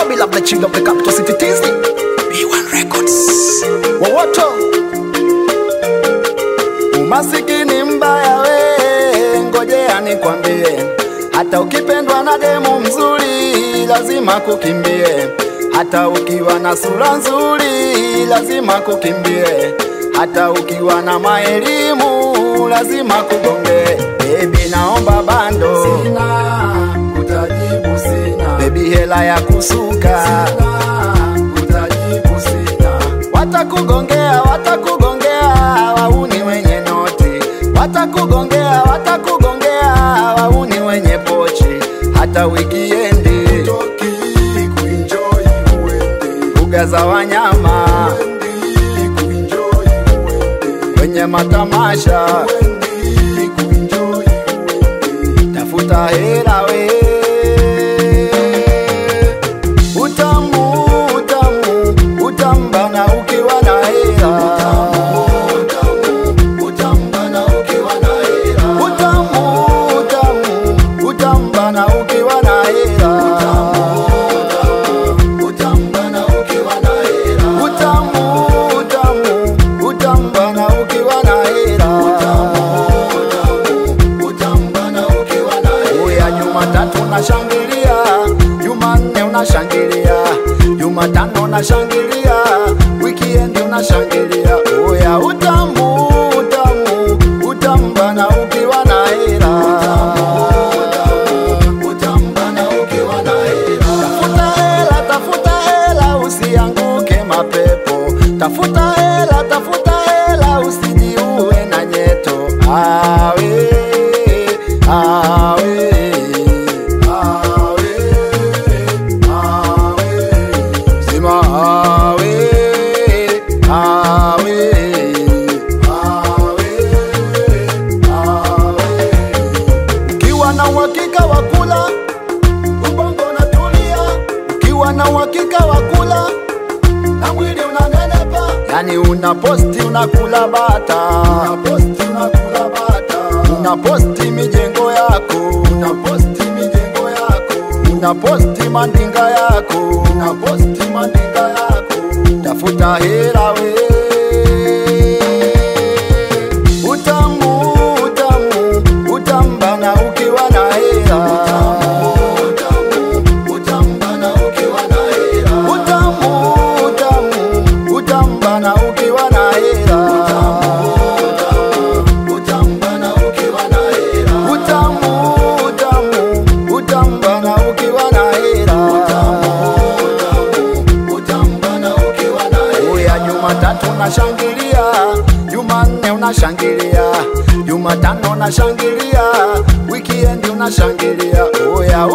Bobby love the chill of the capital city Tizi. B1 Records. Wawoto. Umasikini mbaya we, ngojea nikwambie. Hata ukipendwa na demu mzuri, lazima kukimbie. Hata ukiwa na sura nzuri, lazima kukimbie. Hata ukiwa na maelimu, lazima kugonge. Baby naomba bando, sina, utajibu sina. Baby hela ya kusuka, sina, utajibu sina. Watakugongea, wauni wenye noti. Watakugongea, wauni wenye pochi. Hata wikiendi Toki kuenjoy uende, mbuga za wanyama, kuenjoy uende, kwenye matamasha, kuenjoy uende. tafuta hela we. Utamu, utambana ukiwa na hela. Utambana ukiwa na hela. Utamu, utambana ukiwa na hela. Utambana ukiwa na hela. Utamu, utambana ukiwa na hela. Utambana ukiwa na hela. Oya Jumatatu unashangilia, Jumanne unashangilia, Jumatano unashangilia, weekend unashangilia. Oya utamu, utambana ukiwa na hela. Utambana ukiwa na hela. Tafuta hela usianguke mapepo. Tafuta hela usijiue na nyeto. Awe, awe, Awe, awe, sima awe, awe. Ukiwa na uhakika wa kula, ubongo unatulia. Ukiwa na uhakika wa kula, na mwili unanenepa. Yani unaposti unakula bata, unaposti mijengo yako, unaposti mandinga yako, tafuta hela we. Utamu, utambana ukiwa na hela. Utambana ukiwa na hela. Utamu, utambana ukiwa na hela. Utambana ukiwa na hela. Utamu, utambana ukiwa na hela. Utambana ukiwa na hela. Oya Jumatatu unashangilia, Jumanne unashangilia, Jumatano unashangilia, weekend unashangilia. Oya